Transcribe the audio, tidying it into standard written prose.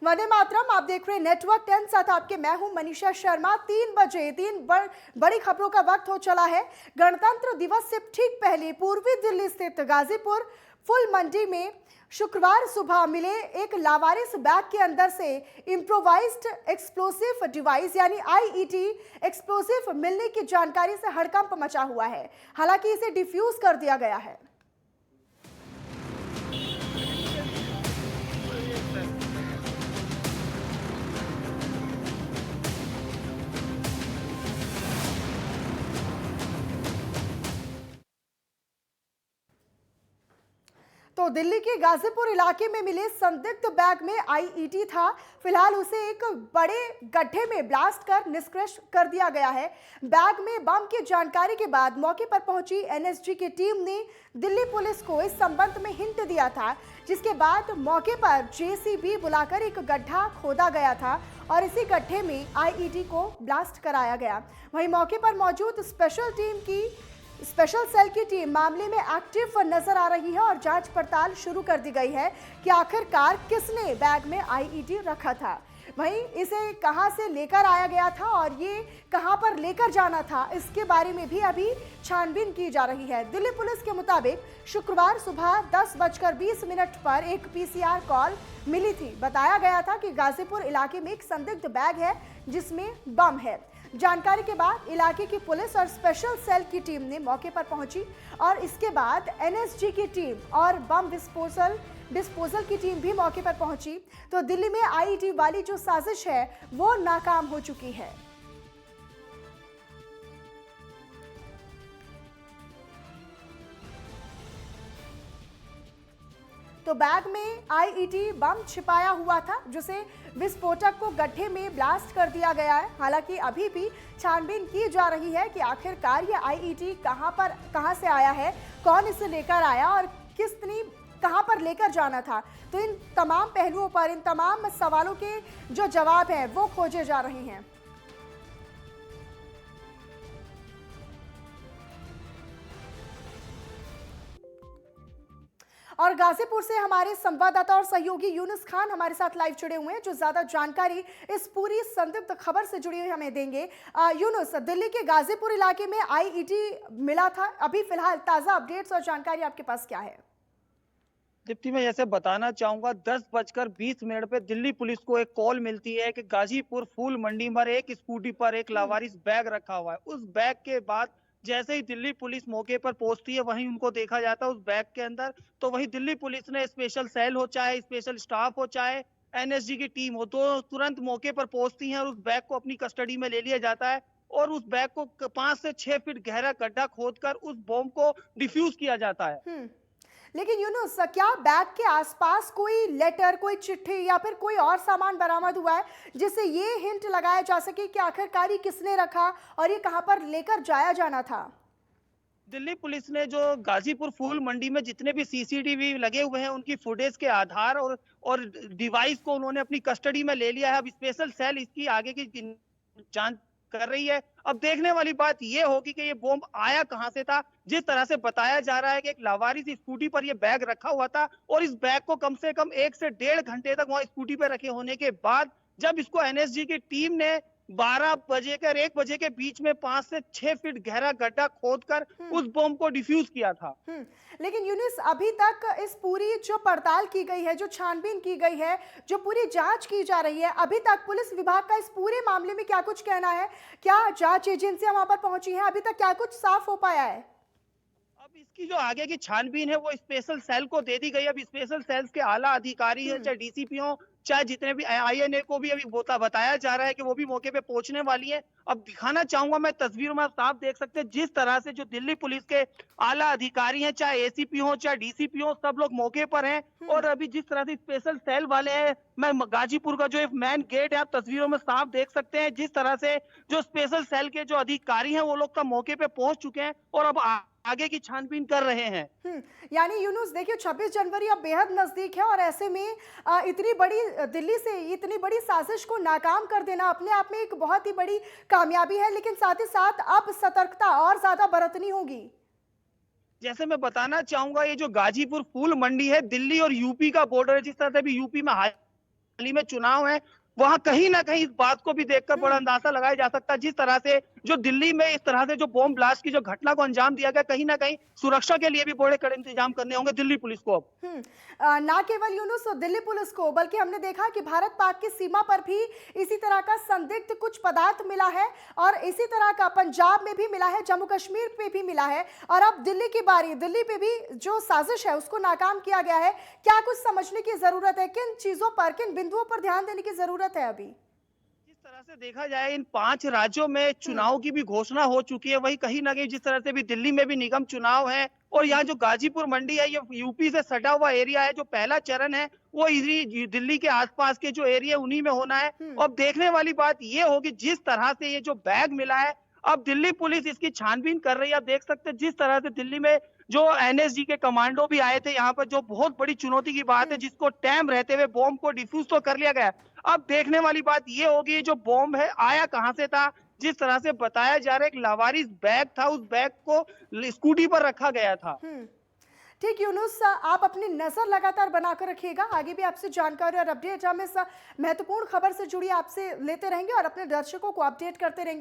वंदे मातरम। आप देख रहे हैं नेटवर्क 10, साथ आपके मैं हूं मनीषा शर्मा। 3 बजे बड़ी खबरों का वक्त हो चला है। गणतंत्र दिवस से ठीक पहले पूर्वी दिल्ली स्थित गाजीपुर फूल मंडी में शुक्रवार सुबह मिले एक लावारिस बैग के अंदर से इम्प्रोवाइज्ड एक्सप्लोसिव डिवाइस यानी आईईडी एक्सप्लोसिव मिलने की जानकारी से हड़कंप मचा हुआ है। हालांकि इसे डिफ्यूज कर दिया गया है। तो दिल्ली के गाजीपुर इलाके में मिले संदिग्ध बैग में आईईडी था। फिलहाल उसे एक बड़े गड्ढे में ब्लास्ट कर निष्क्रिय कर दिया गया है। बैग में बम की जानकारी के बाद मौके पर पहुंची एनएसजी की टीम ने दिल्ली पुलिस को इस संबंध में हिंट दिया था, जिसके बाद मौके पर जेसीबी बुलाकर एक गड्ढा खोदा गया था और इसी गड्ढे में आईईडी को ब्लास्ट कराया गया। वहीं मौके पर मौजूद स्पेशल सेल की टीम मामले में एक्टिव नजर आ रही है और जांच पड़ताल शुरू कर दी गई है कि आखिरकार किसने बैग में आईईडी रखा था, वहीं इसे कहां से लेकर आया गया था और ये कहां पर लेकर जाना था, इसके बारे में भी अभी छानबीन की जा रही है। दिल्ली पुलिस के मुताबिक शुक्रवार सुबह 10:20 पर एक पीसीआर कॉल मिली थी। बताया गया था कि गाजीपुर इलाके में एक संदिग्ध बैग है जिसमें बम है। जानकारी के बाद इलाके की पुलिस और स्पेशल सेल की टीम ने मौके पर पहुंची और इसके बाद एनएसजी की टीम और बम डिस्पोजल की टीम भी मौके पर पहुंची। तो दिल्ली में आईईडी वाली जो साजिश है वो नाकाम हो चुकी है। तो बैग में आईईडी बम छिपाया हुआ था, जिसे विस्फोटक को गड्ढे में ब्लास्ट कर दिया गया है। हालांकि अभी भी छानबीन की जा रही है कि आखिरकार ये आईईडी कहां से आया है, कौन इसे लेकर आया और कहां पर लेकर जाना था। तो इन तमाम पहलुओं पर, इन तमाम सवालों के जो जवाब हैं वो खोजे जा रहे हैं। और गाजीपुर से हमारे संवाददाता और सहयोगी यूनुस खान हमारे साथ लाइव जुड़े हुए हैं, जो ज्यादा जानकारी इस पूरी संदिग्ध खबर से जुड़ी हुई हमें देंगे। यूनुस, दिल्ली के गाजीपुर इलाके में आईईडी मिला था, अभी फिलहाल ताजा अपडेट्स और जानकारी आपके पास क्या है? दीप्ति, मैं जैसे बताना चाहूंगा, 10:20 पे दिल्ली पुलिस को एक कॉल मिलती है कि गाजीपुर फूल मंडी पर एक स्कूटी पर एक लावारिस बैग रखा हुआ है। उस बैग के बाद जैसे ही दिल्ली पुलिस मौके पर पहुंचती है, वहीं उनको देखा जाता है उस बैग के अंदर। तो वहीं दिल्ली पुलिस ने स्पेशल सेल हो, चाहे स्पेशल स्टाफ हो, चाहे एनएसजी की टीम हो, तो तुरंत मौके पर पहुंचती है और उस बैग को अपनी कस्टडी में ले लिया जाता है और उस बैग को 5 से 6 फीट गहरा गड्ढा खोदकर उस बॉम्ब को डिफ्यूज किया जाता है। लेकिन यूनुस, क्या बैग के आसपास कोई लेटर, कोई चिट्ठी या फिर कोई और सामान बरामद हुआ है जिससे ये हिंट लगाया जा सके कि आखिरकार ये किसने रखा और ये कहां पर लेकर जाया जाना था? दिल्ली पुलिस ने जो गाजीपुर फूल मंडी में जितने भी सीसीटीवी लगे हुए हैं, उनकी फुटेज के आधार और डिवाइस को उन्होंने अपनी कस्टडी में ले लिया है। अब स्पेशल सेल इसकी आगे की जांच कर रही है। अब देखने वाली बात यह होगी कि ये बॉम्ब आया कहां से था। जिस तरह से बताया जा रहा है कि एक लावारिस स्कूटी पर यह बैग रखा हुआ था और इस बैग को कम से कम 1 से 1.5 घंटे तक वहां स्कूटी पर रखे होने के बाद जब इसको एनएसजी की टीम ने 12 बजे के और 1 बजे के बीच में 5 से 6 फीट गहरा गड्ढा खोदकर उस बॉम्ब को डिफ्यूज किया था। लेकिन यूनुस, अभी तक इस पूरी जो पड़ताल की गई है, जो छानबीन की गई है, जो पूरी जांच की जा रही है, अभी तक पुलिस विभाग का इस पूरे मामले में क्या कुछ कहना है? क्या जांच एजेंसियां वहां पर पहुंची हैं? अभी तक क्या कुछ साफ हो पाया है? अब इसकी जो आगे की छानबीन है वो स्पेशल सेल को दे दी गई। अब स्पेशल सेल्स के आला अधिकारी है, चाहे डीसीपी हो, चाहे जितने भी आईएनए को भी अभी बताया जा रहा है कि वो भी मौके पे पहुंचने वाली है। अब दिखाना चाहूंगा मैं तस्वीरों में, आप साफ देख सकते हैं जिस तरह से जो दिल्ली पुलिस के आला अधिकारी हैं, चाहे एसीपी हो, चाहे डीसीपी हो, सब लोग मौके पर हैं। और अभी जिस तरह से स्पेशल सेल वाले हैं, मैं गाजीपुर का जो एक मेन गेट है, आप तस्वीरों में साफ देख सकते हैं जिस तरह से जो स्पेशल सेल के जो अधिकारी हैं वो लोग का मौके पे पहुंच चुके हैं और अब आगे की छानबीन कर रहे हैं। यानी यूनुस, देखिए 26 जनवरी अब बेहद नजदीक है और ऐसे में इतनी बड़ी दिल्ली से इतनी बड़ी साजिश को नाकाम कर देना अपने आप में एक बहुत ही बड़ी कामयाबी है, लेकिन साथ ही साथ अब सतर्कता और ज्यादा बरतनी होगी। जैसे मैं बताना चाहूंगा, ये जो गाजीपुर फूल मंडी है, दिल्ली और यूपी का बॉर्डर है। जिस तरह से भी यूपी में हाल ही में चुनाव है, वहाँ कहीं न कहीं इस बात को भी देखकर बड़ा अंदाज़ा लगाया जा सकता है, जिस तरह से जो दिल्ली में इस तरह से जो बॉम्ब ब्लास्ट की जो घटना को अंजाम दिया गया, कहीं न कहीं सुरक्षा के लिए भी बड़े कड़े इंतजाम करने होंगे दिल्ली पुलिस को अब। ना केवल यूनुस दिल्ली पुलिस को, बल्कि हमने देखा कि भारत पाक की सीमा पर भी इसी तरह का संदिग्ध कुछ पदार्थ मिला है और इसी तरह का पंजाब में भी मिला है, जम्मू कश्मीर पे भी मिला है और अब दिल्ली की बारी, दिल्ली पे भी जो साजिश है उसको नाकाम किया गया है। क्या कुछ समझने की जरूरत है, किन चीजों पर, किन बिंदुओं पर ध्यान देने की जरूरत है अभी? जिस तरह से देखा जाए इन 5 राज्यों में चुनाव की भी घोषणा हो चुकी है, वहीं कहीं न कहीं जिस तरह से भी दिल्ली में भी निगम चुनाव है और यहाँ जो गाजीपुर मंडी है, ये यूपी से सटा हुआ एरिया है, जो पहला चरण है, वो इसी दिल्ली के आस-पास के जो एरिया उन्हीं में होना है। अब देखने वाली बात ये होगी जिस तरह से ये जो बैग मिला है, अब दिल्ली पुलिस इसकी छानबीन कर रही है। आप देख सकते हैं जिस तरह से दिल्ली में जो एनएसजी के कमांडो भी आए थे यहाँ पर, जो बहुत बड़ी चुनौती की बात है, जिसको टाइम रहते हुए बॉम्ब को डिफ्यूज तो कर लिया गया। अब देखने वाली बात ये होगी जो बॉम्ब है आया कहाँ से था? जिस तरह से बताया जा रहा है एक लावारिस बैग था, उस बैग को स्कूटी पर रखा गया था। ठीक यूनुस, आप अपनी नजर लगातार बनाकर रखिएगा, आगे भी आपसे जानकारी और अपडेट हम इस महत्वपूर्ण खबर से जुड़ी आपसे लेते रहेंगे और अपने दर्शकों को अपडेट करते रहेंगे।